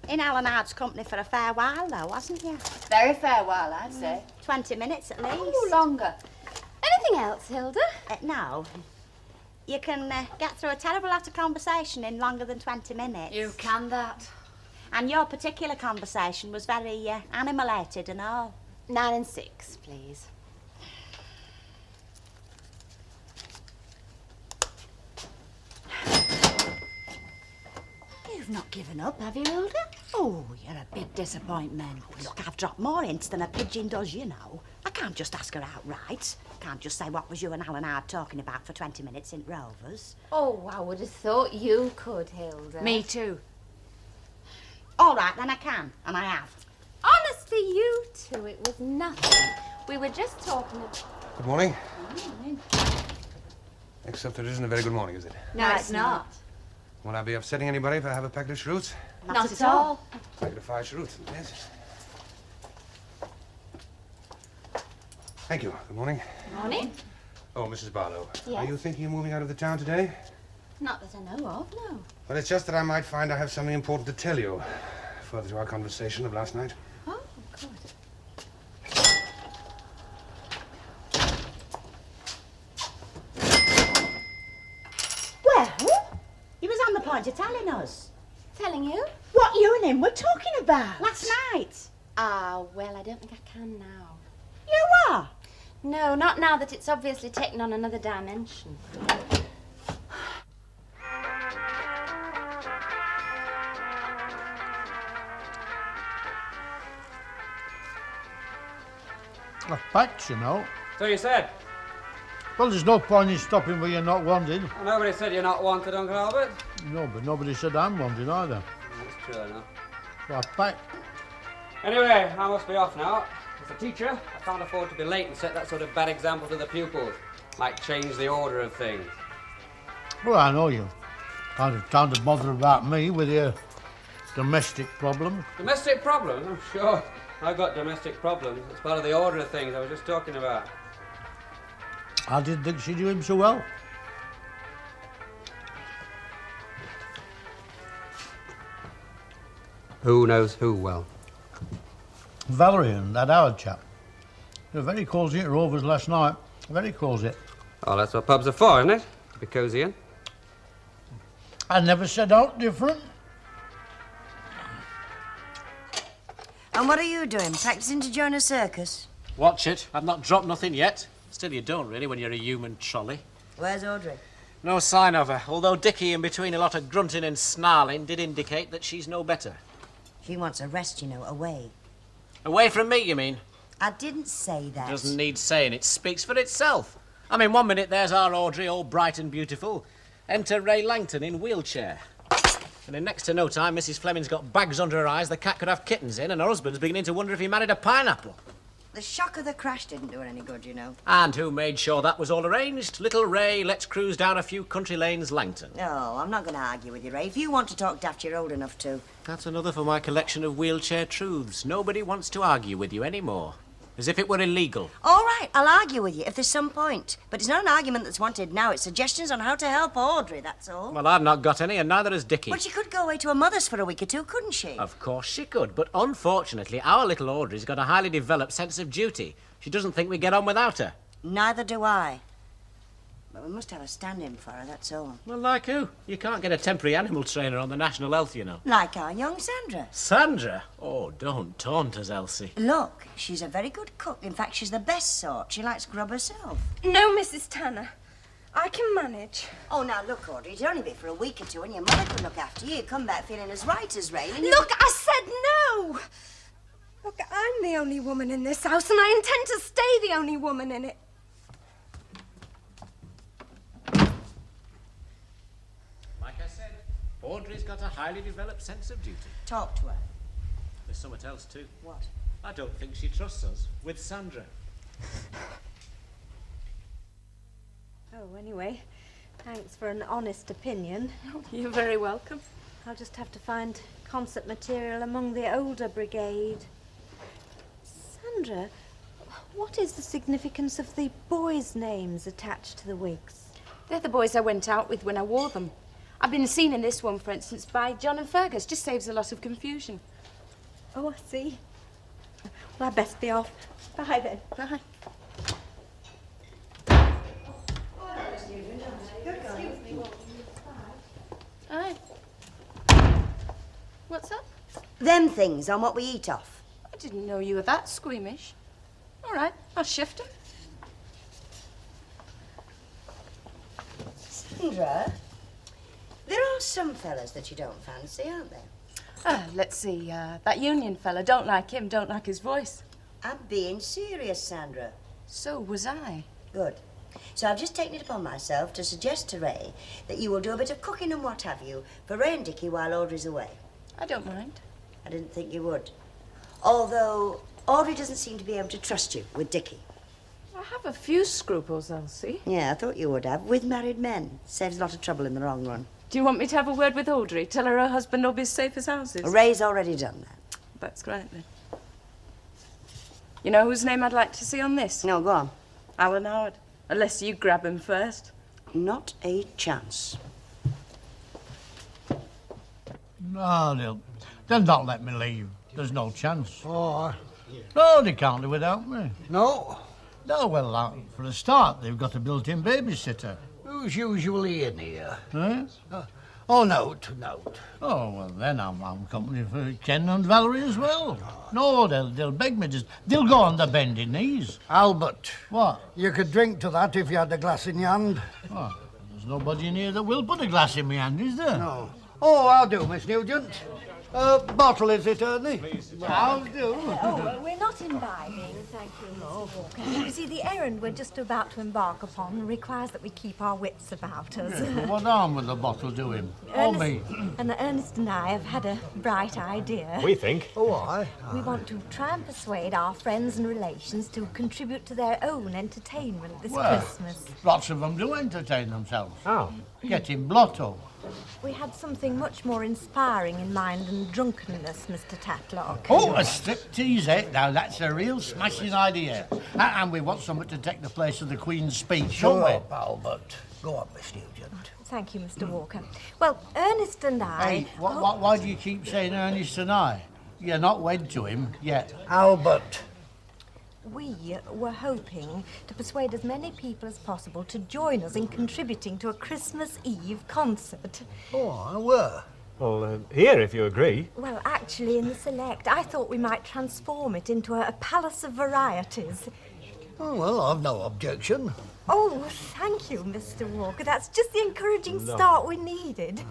In Alan Hard's company for a fair while, though, hasn't you? Very fair while, I'd say. 20 minutes at least. Oh, longer. Anything else, Hilda? No. You can get through a terrible lot of conversation in longer than 20 minutes. You can that. And your particular conversation was very animalated and all. 9 and 6, please. You've not given up, have you, Hilda? Oh, you're a big disappointment. Look, I've dropped more hints than a pigeon does, you know. I can't just ask her outright. Can't just say, what was you and Alan Hard talking about for 20 minutes in Rovers? Oh, I would have thought you could, Hilda. Me too. All right, then I can, and I have. Honestly, you two, it was nothing. We were just talking about... Good morning. Except it isn't a very good morning, is it? No, it's not. Will I be upsetting anybody if I have a packet of cheroots? Not at all. Packet of 5 cheroots, yes. Thank you. Good morning. Morning. Oh, Mrs. Barlow. Yes? Are you thinking of moving out of the town today? Not that I know of, no. Well, it's just that I might find I have something important to tell you, further to our conversation of last night. Oh, good. Well, he was on the point of telling us. Telling you? What you and him were talking about. Last night. Ah, well, I don't think I can now. You are? No, not now that it's obviously taken on another dimension. A fact, you know. So you said? Well, there's no point in stopping where you're not wanted. Well, nobody said you're not wanted, Uncle Albert. No, but nobody said I'm wanted either. That's true enough. So a fact. Anyway, I must be off now. As a teacher, I can't afford to be late and set that sort of bad example to the pupils. Might change the order of things. Well, I know you. Kind of bother about me with your domestic problems. Domestic problems? I'm sure. I've got domestic problems. It's part of the order of things I was just talking about. I didn't think she knew him so well. Who knows who well? Valerie and that Howard chap. They were very cosy at Rovers last night. Very cosy. Oh, that's what pubs are for, isn't it? To be cosy in. I never said out different. And what are you doing? Practicing to join a circus? Watch it. I've not dropped nothing yet. Still, you don't really when you're a human trolley. Where's Audrey? No sign of her, although Dickie, in between a lot of grunting and snarling, did indicate that she's no better. She wants a rest, you know, away. Away from me, you mean? I didn't say that. Doesn't need saying. It speaks for itself. I mean, 1 minute there's our Audrey, all bright and beautiful. Enter Ray Langton in wheelchair. And in next to no time, Mrs. Fleming's got bags under her eyes the cat could have kittens in, and her husband's beginning to wonder if he married a pineapple. The shock of the crash didn't do her any good, you know. And who made sure that was all arranged? Little Ray, let's cruise down a few country lanes, Langton. No, I'm not going to argue with you, Ray. If you want to talk daft, you're old enough to. That's another for my collection of wheelchair truths. Nobody wants to argue with you anymore. As if it were illegal. All right, I'll argue with you if there's some point. But it's not an argument that's wanted now. It's suggestions on how to help Audrey, that's all. Well, I've not got any, and neither has Dickie. Well, she could go away to her mother's for a week or two, couldn't she? Of course she could, but unfortunately, our little Audrey's got a highly developed sense of duty. She doesn't think we get on without her. Neither do I. But we must have a stand-in for her, that's all. Well, like who? You can't get a temporary animal trainer on the National Health, you know. Like our young Sandra. Sandra? Oh, don't taunt us, Elsie. Look, she's a very good cook. In fact, she's the best sort. She likes grub herself. No, Mrs. Tanner. I can manage. Oh, now, look, Audrey, it'd only be for a week or two and your mother could look after you. You'd come back feeling as right as rain and Look, I said no! Look, I'm the only woman in this house, and I intend to stay the only woman in it. Like I said, Audrey's got a highly developed sense of duty. Talk to her. There's something else, too. What? I don't think she trusts us with Sandra. Oh, anyway, thanks for an honest opinion. Oh, you're very welcome. I'll just have to find concert material among the older brigade. Sandra, what is the significance of the boys' names attached to the wigs? They're the boys I went out with when I wore them. I've been seen in this one, for instance, by John and Fergus. Just saves a lot of confusion. Oh, I see. Well, I'd best be off. Bye, then. Bye. Hi. What's up? Them things on what we eat off. I didn't know you were that squeamish. All right, I'll shift her. Sandra, there are some fellas that you don't fancy, aren't there? Let's see. That Union fella, don't like him, don't like his voice. I'm being serious, Sandra. So was I. Good. So I've just taken it upon myself to suggest to Ray that you will do a bit of cooking and what have you for Ray and Dickie while Audrey's away. I don't mind. I didn't think you would. Although Audrey doesn't seem to be able to trust you with Dickie. I have a few scruples, Elsie. Yeah, I thought you would have. With married men. Saves a lot of trouble in the long run. Do you want me to have a word with Audrey? Tell her husband will be as safe as houses? Ray's already done that. That's right, then. You know whose name I'd like to see on this? No, go on. Alan Howard. Unless you grab him first. Not a chance. No, they'll not let me leave. There's no chance. Oh, No, they can't do without me. no. No, well, for a start, they've got a built-in babysitter. Who's usually in here? Eh? Oh, note. Oh, well, then I'm company for Ken and Valerie as well. No, they'll beg me just... They'll go on their bending knees. Albert, What? you could drink to that if you had a glass in your hand. Oh, there's nobody in here that will put a glass in my hand, is there? No. Oh, I'll do, Miss Nugent. Bottle, is it, Ernest? I'll do. Oh, we're not imbibing, thank you, Mr. Walker. You see, the errand we're just about to embark upon requires that we keep our wits about us. But what harm will the bottle do him? Or me? And Ernest and I have had a bright idea. We think. Oh, aye. We want to try and persuade our friends and relations to contribute to their own entertainment this Christmas. Lots of them do entertain themselves. Oh. Getting blotto. We had something much more inspiring in mind than drunkenness, Mr. Tatlock. Oh, a striptease, eh? Now, that's a real smashing idea. And we want something to take the place of the Queen's speech, don't Shut we? up, Albert. Go on, Miss Nugent. Thank you, Mr. Walker. Well, Ernest and I... Hey, why do you keep saying Ernest and I? You're not wed to him yet. Albert. We were hoping to persuade as many people as possible to join us in contributing to a Christmas Eve concert. Oh, I were. Well, here, if you agree. Well, actually, in the Select, I thought we might transform it into a palace of varieties. Oh, well, I've no objection. Oh, thank you, Mr. Walker. That's just the encouraging start we needed.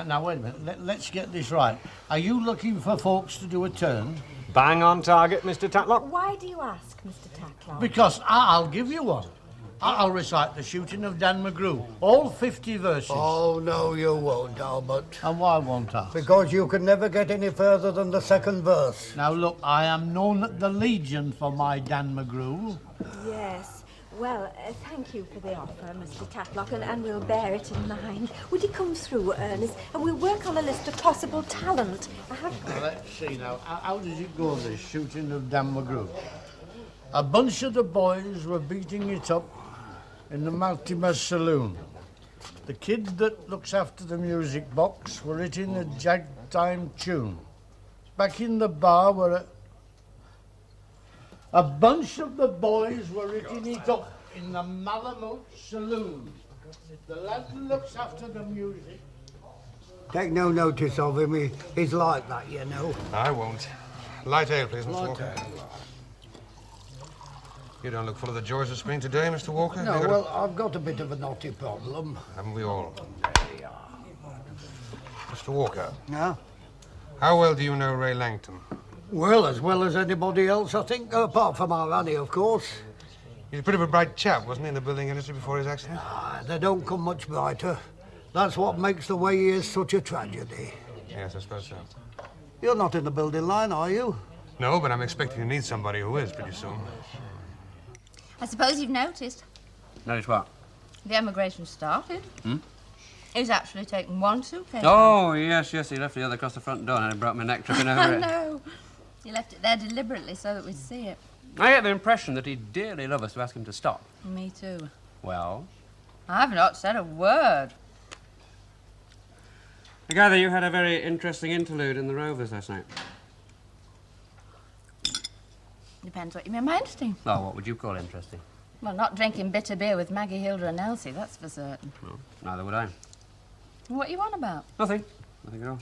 Now, wait a minute. Let's get this right. Are you looking for folks to do a turn? Bang on target, Mr. Tatlock. Why do you ask, Mr. Tatlock? Because I'll give you one. I'll recite the shooting of Dan McGrew, all 50 verses. Oh, no, you won't, Albert. And why won't I? Because you can never get any further than the second verse. Now, look, I am known at the Legion for my Dan McGrew. Yes. Well, thank you for the offer, Mr. Tatlock, and we'll bear it in mind. Would you come through, Ernest, and we'll work on a list of possible talent. Now, let's see now. How does it go, this shooting of Dan McGrew? A bunch of the boys were beating it up in the Maltimer saloon. The kid that looks after the music box were hitting a jag-time tune. Back in the bar were a bunch of the boys were hitting it up in the Malamute saloon. The lad who looks after the music... Take no notice of him. He's like that, you know. I won't. Light ale, please, Mr. Walker. You don't look full of the joys of spring today, Mr. Walker. No, well, I've got a bit of a knotty problem. Haven't we all? Mr. Walker, Yeah? how well do you know Ray Langton? Well as anybody else, I think, apart from our Annie, of course. He's a pretty bright chap, wasn't he, in the building industry before his accident? They don't come much brighter. That's what makes the way he is such a tragedy. Yes, I suppose so. You're not in the building line, are you? No, but I'm expecting to need somebody who is pretty soon. I suppose you've noticed. Notice what? The emigration started. He's actually taken one suitcase. Oh, yes, he left the other across the front door and I broke my neck tripping over I it. know. He left it there deliberately so that we'd see it. I get the impression that he'd dearly love us to ask him to stop. Me too. Well? I've not said a word. I gather you had a very interesting interlude in the Rovers last night. Depends what you mean by interesting. Oh, what would you call interesting? Well, not drinking bitter beer with Maggie, Hilda and Elsie, that's for certain. Well, neither would I. What you on about? Nothing. Nothing at all.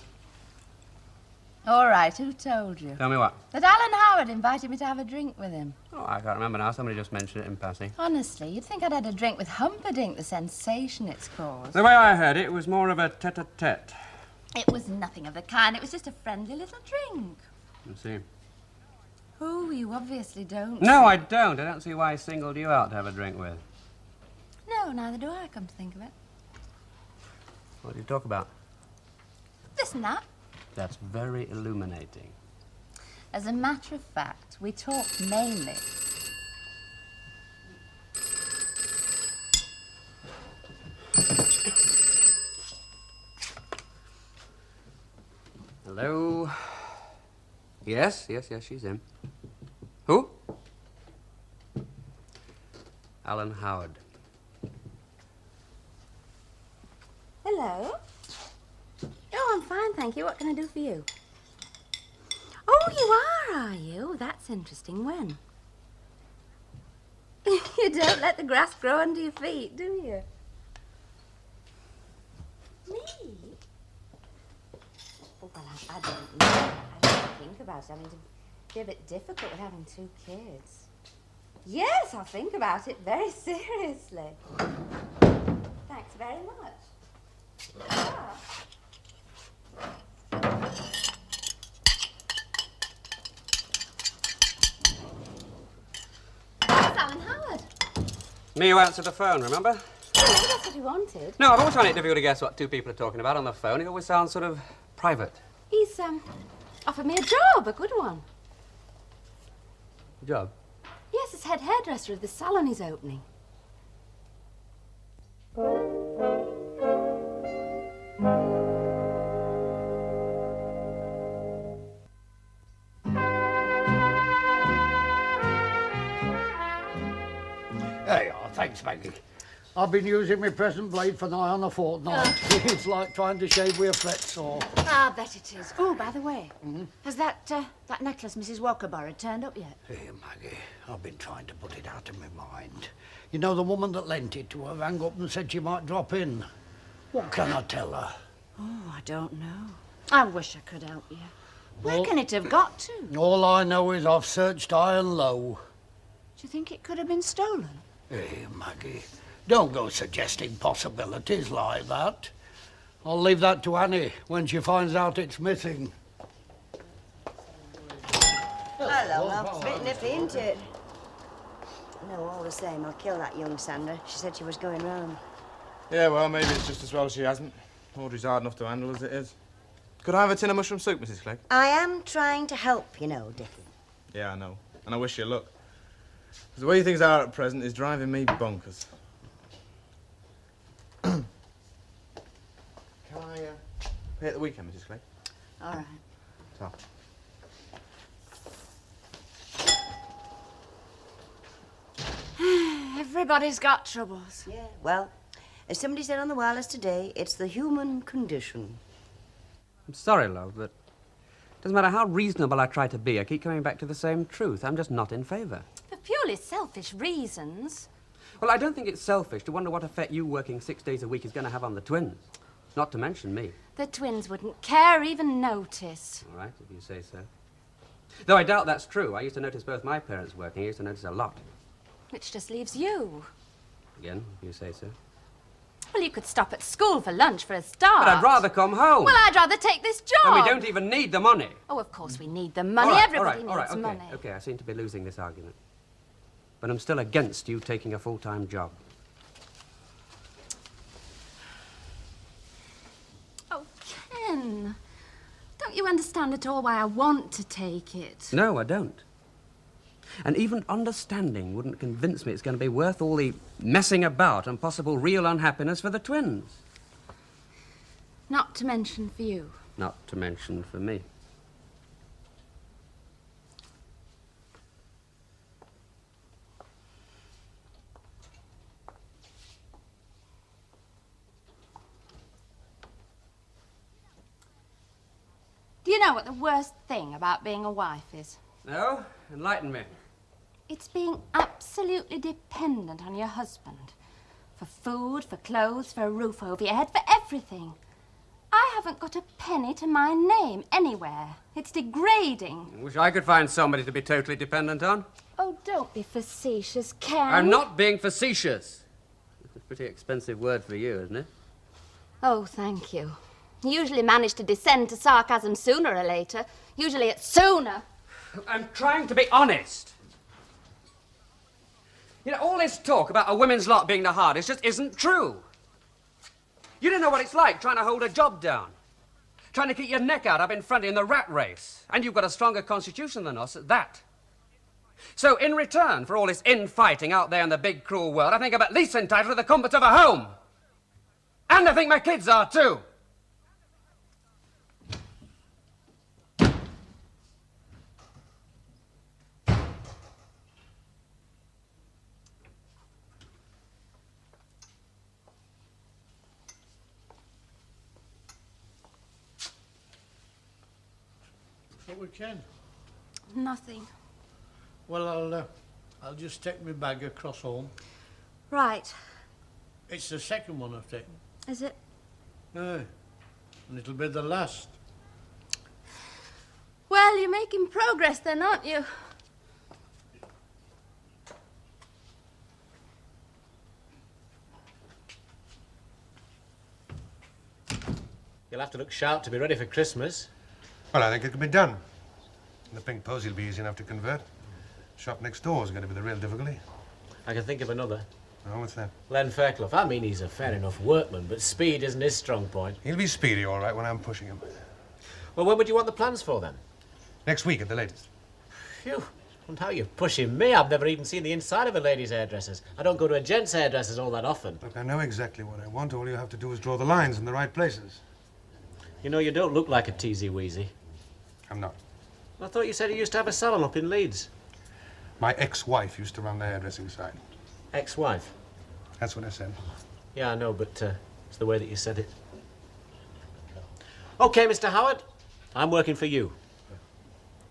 All right, who told you? Tell me what? That Alan Howard invited me to have a drink with him. Oh, I can't remember now. Somebody just mentioned it in passing. Honestly, you'd think I'd had a drink with Humperdinck, the sensation it's caused. The way I heard it, it was more of a tete-a-tete. It was nothing of the kind. It was just a friendly little drink. I see. Oh, you obviously don't. No, I don't. I don't see why I singled you out to have a drink with. No, neither do I, come to think of it. What do you talk about? This and that. That's very illuminating. As a matter of fact, we talked mainly. Hello? Yes, she's in. Who? Alan Howard. Hello. Oh, I'm fine, thank you. What can I do for you? Oh, you are you? That's interesting. When? You don't let the grass grow under your feet, do you? Me? Oh, well, I don't know. I don't think about it. I mean, it'd be a bit difficult with having 2 kids. Yes, I'll think about it very seriously. Thanks very much. Ah. That's Alan Howard. Me who answered the phone, remember? Oh, maybe that's what he wanted. No, I've always found it difficult to guess what 2 people are talking about on the phone. It always sounds sort of private. He's, offered me a job, a good one. Job? Yes, as head hairdresser of the salon he's opening. There you are, thanks, Maggie. I've been using my present blade for nigh on a fortnight. It's like trying to shave with a fret saw. Ah, I bet it is. Oh, by the way, has that necklace Mrs. Walker borrowed turned up yet? Here, Maggie, I've been trying to put it out of my mind. You know, the woman that lent it to her rang up and said she might drop in. What can I tell her? Oh, I don't know. I wish I could help you. Where Well- can it have got to? All I know is I've searched high and low. Do you think it could have been stolen? Here, Maggie, don't go suggesting possibilities like that. I'll leave that to Annie when she finds out it's missing. Hello, well, it's a bit nippy, isn't it? No, all the same, I'll kill that young Sandra. She said she was going round. Yeah, well, maybe it's just as well she hasn't. Audrey's hard enough to handle as it is. Could I have a tin of mushroom soup, Mrs. Clegg? I am trying to help, you know, Dickie. Yeah, I know. And I wish you luck. 'Cause the way things are at present is driving me bonkers. Can I pay at the weekend, Mrs. Clegg? All right. So. Everybody's got troubles. Yeah, well, as somebody said on the wireless today, it's the human condition. I'm sorry, love, but it doesn't matter how reasonable I try to be, I keep coming back to the same truth. I'm just not in favour. For purely selfish reasons. Well, I don't think it's selfish to wonder what effect you working 6 days a week is going to have on the twins. Not to mention me. The twins wouldn't care, even notice. All right, if you say so. Though I doubt that's true. I used to notice both my parents working. I used to notice a lot. Which just leaves you. Again, if you say so. Well, you could stop at school for lunch for a start. But I'd rather come home. Well, I'd rather take this job. And we don't even need the money. Oh, of course we need the money. All right, Everybody all right, needs okay, money. Okay, I seem to be losing this argument. But I'm still against you taking a full-time job. Oh, Ken. Don't you understand at all why I want to take it? No, I don't. And even understanding wouldn't convince me it's going to be worth all the messing about and possible real unhappiness for the twins. Not to mention for you. Not to mention for me. You know what the worst thing about being a wife is? No? Enlighten me. It's being absolutely dependent on your husband. For food, for clothes, for a roof over your head, for everything. I haven't got a penny to my name anywhere. It's degrading. I wish I could find somebody to be totally dependent on. Oh, don't be facetious, Ken. I'm not being facetious. It's a pretty expensive word for you, isn't it? Oh, thank you. You usually manage to descend to sarcasm sooner or later. Usually it's sooner. I'm trying to be honest. You know, all this talk about a women's lot being the hardest just isn't true. You don't know what it's like trying to hold a job down. Trying to keep your neck out up in front in the rat race. And you've got a stronger constitution than us at that. So in return for all this infighting out there in the big cruel world, I think I'm at least entitled to the comforts of a home. And I think my kids are too. What we can. Nothing. Well, I'll just take my bag across home. Right. It's the second one I've taken. Is it? Aye. And it'll be the last. Well, you're making progress then, aren't you? You'll have to look sharp to be ready for Christmas. Well, I think it can be done. The pink posy will be easy enough to convert. Shop next door is going to be the real difficulty. I can think of another. Oh, what's that? Len Fairclough. I mean, he's a fair enough workman, but speed isn't his strong point. He'll be speedy, all right, when I'm pushing him. Well, when would you want the plans for, then? Next week at the latest. Phew. And how you're pushing me. I've never even seen the inside of a lady's hairdresser's. I don't go to a gent's hairdresser's all that often. Look, I know exactly what I want. All you have to do is draw the lines in the right places. You know, you don't look like a teasy-weasy. I'm not. I thought you said you used to have a salon up in Leeds. My ex-wife used to run the hairdressing side. Ex-wife? That's what I said. Yeah, I know, but it's the way that you said it. OK, Mr. Howard. I'm working for you.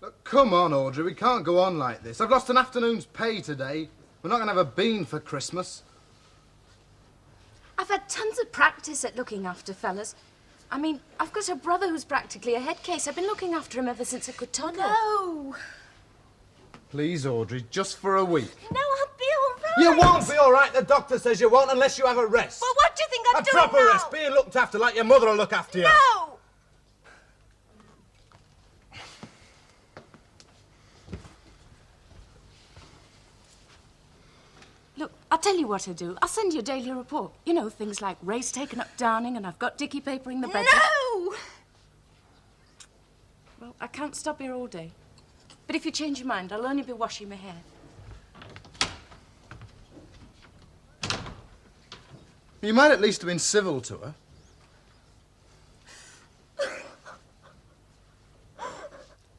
Look, come on, Audrey. We can't go on like this. I've lost an afternoon's pay today. We're not going to have a bean for Christmas. I've had tons of practice at looking after fellas. I mean, I've got a brother who's practically a head case. I've been looking after him ever since I could toddle. No! Please, Audrey, just for a week. No, I'll be all right. You won't be all right. The doctor says you won't unless you have a rest. Well, what do you think I'm a doing proper now? rest. Being looked after like your mother will look after you. No! Look, I'll tell you what I'll do. I'll send you a daily report. You know, things like Ray's taken up Downing and I've got Dickie papering the bedroom. No! Well, I can't stop here all day. But if you change your mind, I'll only be washing my hair. You might at least have been civil to her.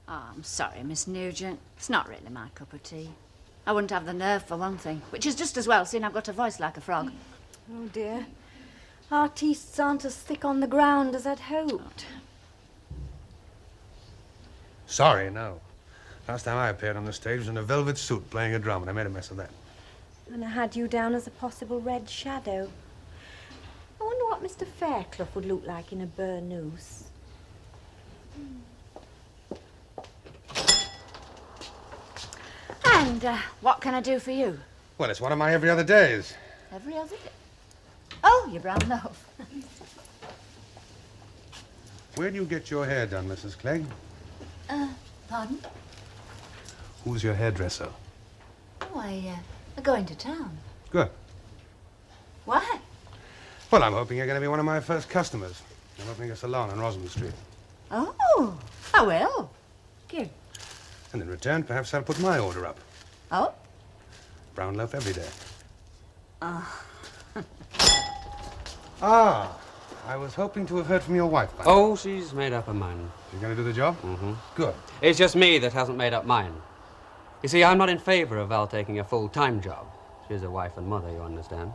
Oh, I'm sorry, Miss Nugent. It's not really my cup of tea. I wouldn't have the nerve for one thing, which is just as well, seeing I've got a voice like a frog. Oh, dear. Artists aren't as thick on the ground as I'd hoped. Sorry, no. Last time I appeared on the stage was in a velvet suit playing a drum, and I made a mess of that. And I had you down as a possible red shadow. I wonder what Mr. Fairclough would look like in a burnoose. And what can I do for you? Well, it's one of my every other days. Every other day. Oh, your brown loaf. Where do you get your hair done, Mrs. Clegg? Pardon? Who's your hairdresser? Oh, I'm going to town. Good. Why? Well, I'm hoping you're going to be one of my first customers. I'm opening a salon on Rosamond Street. Oh, I will. Thank you. And in return, perhaps I'll put my order up. Oh? Brown loaf every day. Oh. Ah, I was hoping to have heard from your wife by now. Oh, she's made up her mind. She's going to do the job? Mm-hmm. Good. It's just me that hasn't made up mine. You see, I'm not in favour of Val taking a full-time job. She's a wife and mother, you understand.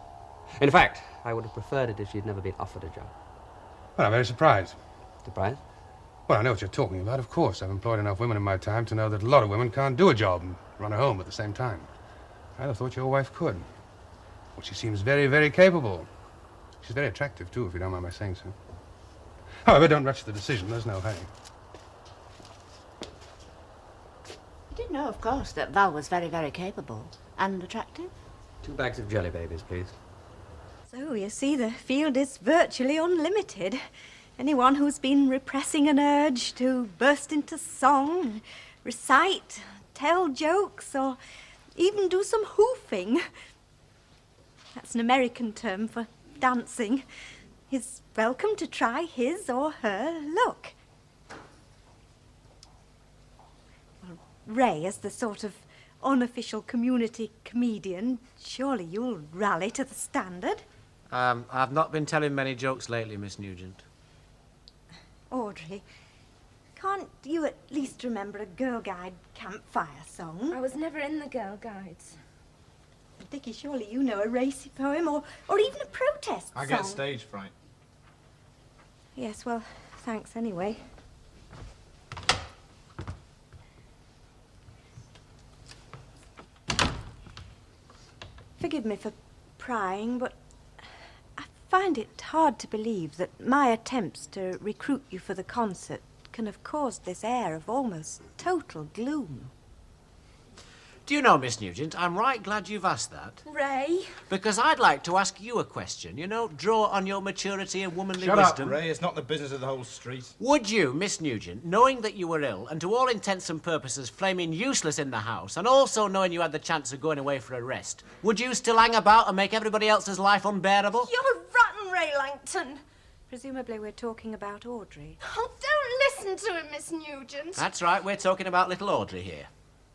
In fact, I would have preferred it if she'd never been offered a job. Well, I'm very surprised. Surprised? Well, I know what you're talking about, of course. I've employed enough women in my time to know that a lot of women can't do a job and run a home at the same time. I'd have thought your wife could. Well, she seems very, very capable. She's very attractive, too, if you don't mind my saying so. However, don't rush the decision. There's no hurry. You did know, of course, that Val was very, very capable and attractive. 2 bags of jelly babies, please. So, you see, the field is virtually unlimited. Anyone who's been repressing an urge to burst into song, recite, tell jokes, or even do some hoofing. That's an American term for dancing. Is welcome to try his or her luck. Well, Ray, as the sort of unofficial community comedian, surely you'll rally to the standard. I've not been telling many jokes lately, Miss Nugent. Audrey, can't you at least remember a Girl Guide campfire song? I was never in the Girl Guides. Dickie, surely you know a racy poem or even a protest I song. get stage fright. Yes, well, thanks anyway. Forgive me for prying, but I find it hard to believe that my attempts to recruit you for the concert can have caused this air of almost total gloom. Do you know, Miss Nugent, I'm right glad you've asked that. Ray? Because I'd like to ask you a question. You know, draw on your maturity and womanly Shut wisdom. up, Ray. It's not the business of the whole street. Would you, Miss Nugent, knowing that you were ill and to all intents and purposes flaming useless in the house, and also knowing you had the chance of going away for a rest, would you still hang about and make everybody else's life unbearable? You're rotten, Ray Langton. Presumably we're talking about Audrey. Oh, don't listen to him, Miss Nugent. That's right, we're talking about little Audrey here.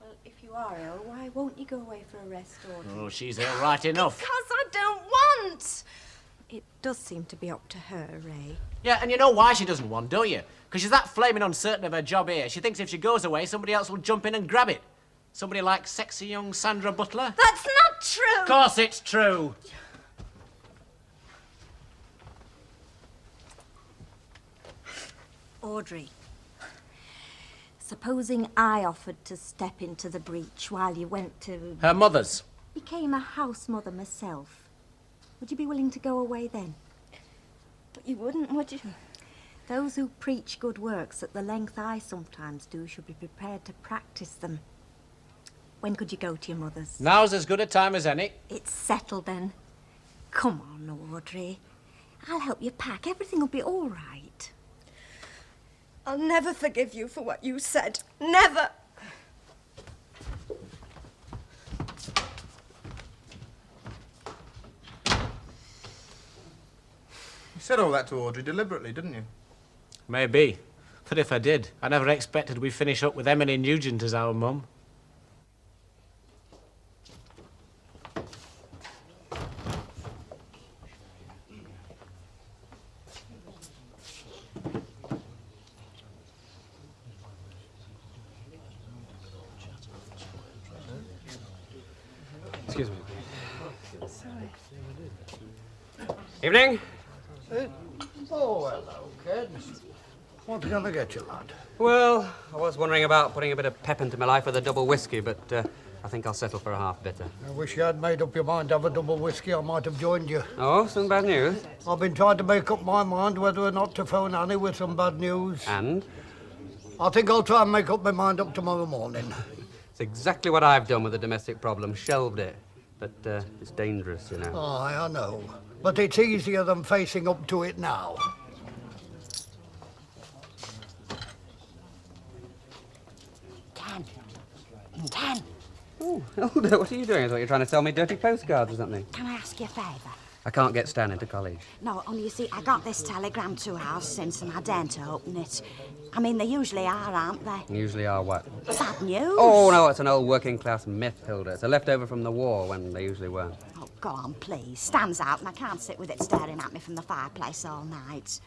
Well, if you are ill, why won't you go away for a rest, Audrey? Oh, she's ill right enough. Because I don't want. It does seem to be up to her, Ray. Yeah, and you know why she doesn't want, don't you? Because she's that flaming uncertain of her job here. She thinks if she goes away, somebody else will jump in and grab it. Somebody like sexy young Sandra Butler. That's not true. Of course it's true. Audrey, supposing I offered to step into the breach while you went to... Her mother's. Became a house mother myself. Would you be willing to go away then? But you wouldn't, would you? Those who preach good works at the length I sometimes do should be prepared to practice them. When could you go to your mother's? Now's as good a time as any. It's settled then. Come on, Audrey. I'll help you pack. Everything will be all right. I'll never forgive you for what you said. Never. You said all that to Audrey deliberately, didn't you? Maybe. But if I did, I never expected we'd finish up with Emily Nugent as our mum. Excuse me. Evening. Oh, hello, kid. What's going to get you, lad? Well, I was wondering about putting a bit of pep into my life with a double whiskey, but I think I'll settle for a half bitter. I wish you had made up your mind to have a double whiskey. I might have joined you. Oh, some bad news? I've been trying to make up my mind whether or not to phone Annie with some bad news. And? I think I'll try and make up my mind up tomorrow morning. It's exactly what I've done with the domestic problem. Shelved it. But it's dangerous, you know. Aye, I know. But it's easier than facing up to it now. Ken, Oh, Hilda, what are you doing? I thought you were trying to sell me dirty postcards or something. can I ask you a favour? I can't get Stan into college. No, only you see, I got this telegram to house since and I daren't open it. I mean, they usually are, aren't they? Usually are what? Bad news. Oh, no, it's an old working-class myth, Hilda. It's a leftover from the war when they usually weren't. Oh, go on, please. Stan's out and I can't sit with it staring at me from the fireplace all night.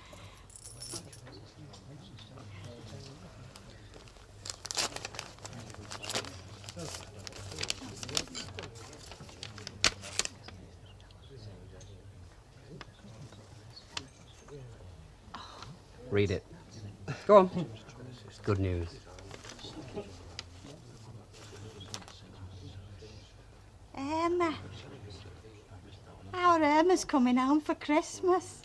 Read it. Go on. Good news. Irma. Our Irma's coming home for Christmas.